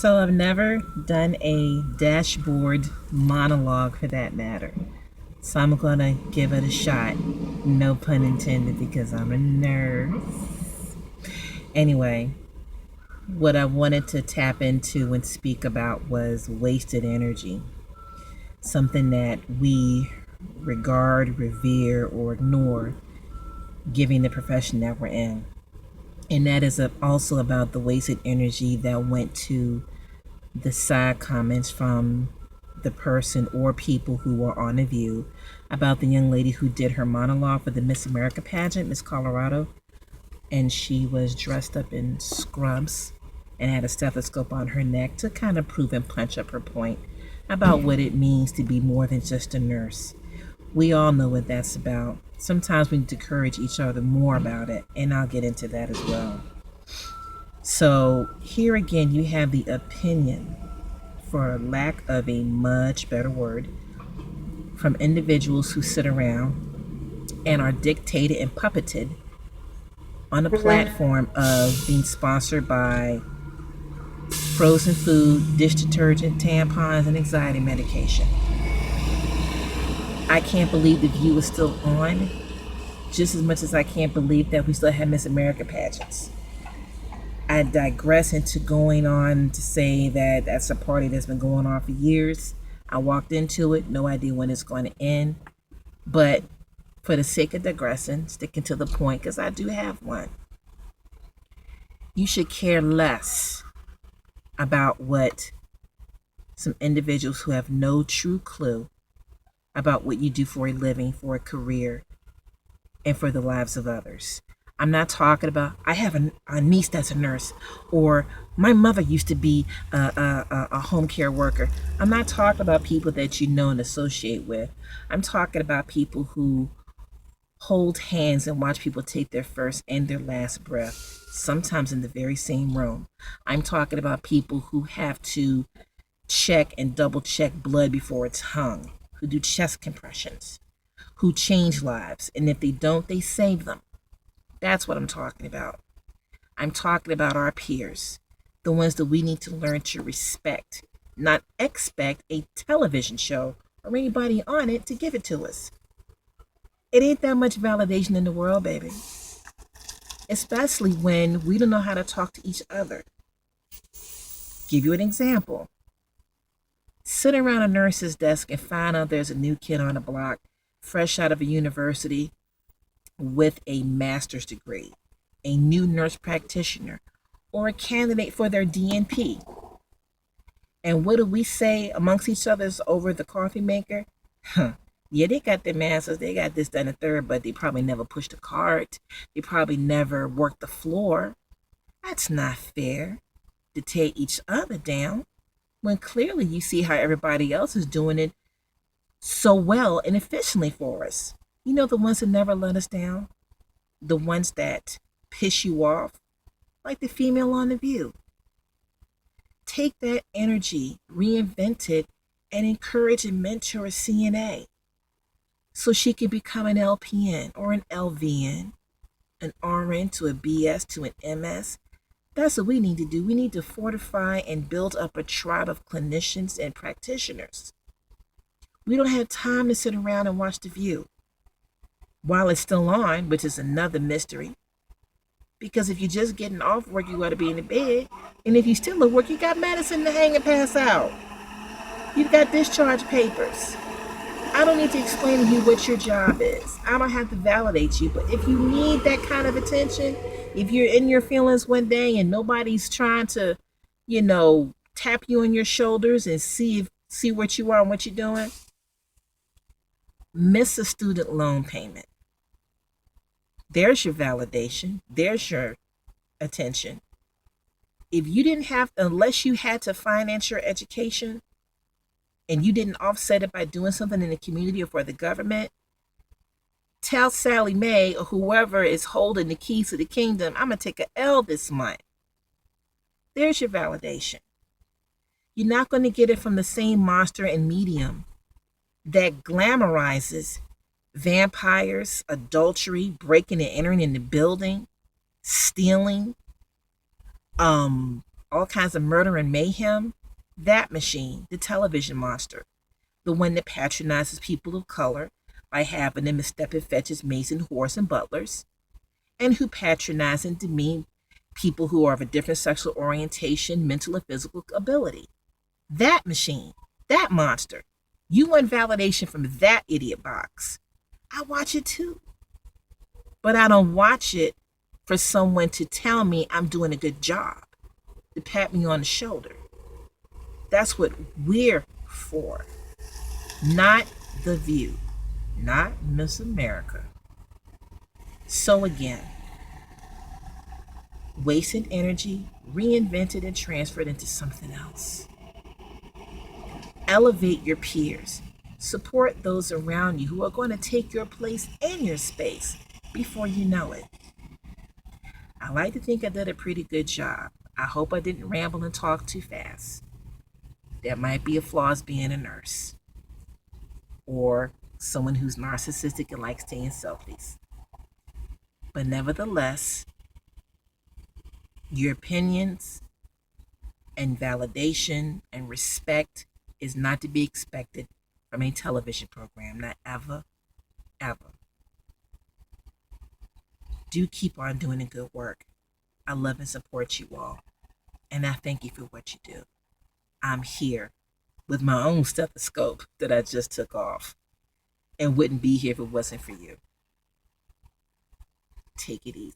So I've never done a dashboard monologue for that matter. So I'm gonna give it a shot. No pun intended because I'm a nerd. Anyway, what I wanted to tap into and speak about was wasted energy. Something that we regard, revere, or ignore, given the profession that we're in. And that is also about the wasted energy that went to the side comments from the person or people who were on The View about the young lady who did her monologue for the Miss America pageant, Miss Colorado, and she was dressed up in scrubs and had a stethoscope on her neck to kind of prove and punch up her point about what it means to be more than just a nurse. We all know what that's about. Sometimes we need to encourage each other more about it, and I'll get into that as well. So, here again, you have the opinion, for lack of a much better word, from individuals who sit around and are dictated and puppeted on a platform of being sponsored by frozen food, dish detergent, tampons, and anxiety medication. I can't believe The View is still on, just as much as I can't believe that we still have Miss America pageants. I digress into going on to say that that's a party that's been going on for years. I walked into it, no idea when it's going to end. But for the sake of digressing, sticking to the point, because I do have one, you should care less about what some individuals who have no true clue about what you do for a living, for a career, and for the lives of others. I'm not talking about, I have a niece that's a nurse, or my mother used to be a home care worker. I'm not talking about people that you know and associate with. I'm talking about people who hold hands and watch people take their first and their last breath, sometimes in the very same room. I'm talking about people who have to check and double check blood before it's hung, who do chest compressions, who change lives, and if they don't, they save them. That's what I'm talking about. I'm talking about our peers, the ones that we need to learn to respect, not expect a television show or anybody on it to give it to us. It ain't that much validation in the world, baby. Especially when we don't know how to talk to each other. Give you an example. Sit around a nurse's desk and find out there's a new kid on the block, fresh out of a university, with a master's degree, a new nurse practitioner, or a candidate for their DNP. And what do we say amongst each other over the coffee maker? Huh. Yeah, they got their masters, they got this, that, and the third, but they probably never pushed a cart. They probably never worked the floor. That's not fair to take each other down when clearly you see how everybody else is doing it so well and efficiently for us. You know, the ones that never let us down, the ones that piss you off, like the female on The View. Take that energy, reinvent it, and encourage and mentor a CNA so she can become an LPN or an LVN, an RN to a BS to an MS. That's what we need to do. We need to fortify and build up a tribe of clinicians and practitioners. We don't have time to sit around and watch The View while it's still on, which is another mystery. Because if you're just getting off work, you got to be in the bed. And if you still at work, you got medicine to hang and pass out. You've got discharge papers. I don't need to explain to you what your job is. I don't have to validate you. But if you need that kind of attention, if you're in your feelings one day and nobody's trying to, tap you on your shoulders and see what you are and what you're doing, miss a student loan payment. There's your validation. There's your attention. If you didn't have, unless you had to finance your education and you didn't offset it by doing something in the community or for the government, tell Sally Mae or whoever is holding the keys to the kingdom, I'm going to take a L this month. There's your validation. You're not going to get it from the same monster and medium that glamorizes vampires, adultery, breaking and entering in the building, stealing, all kinds of murder and mayhem, that machine, the television monster, the one that patronizes people of color by having them as step and fetches, maids and whores and butlers, and who patronize and demean people who are of a different sexual orientation, mental, and physical ability. That machine, that monster, you want validation from that idiot box. I watch it too. But I don't watch it for someone to tell me I'm doing a good job, to pat me on the shoulder. That's what we're for. Not The View, not Miss America. So again, wasted energy, reinvented and transferred into something else. Elevate your peers. Support those around you who are going to take your place and your space before you know it. I like to think I did a pretty good job. I hope I didn't ramble and talk too fast. There might be a flaws being a nurse or someone who's narcissistic and likes staying selfies. But nevertheless, your opinions and validation and respect is not to be expected from a television program, not ever, ever. Do keep on doing the good work. I love and support you all, and I thank you for what you do. I'm here with my own stethoscope that I just took off and wouldn't be here if it wasn't for you. Take it easy.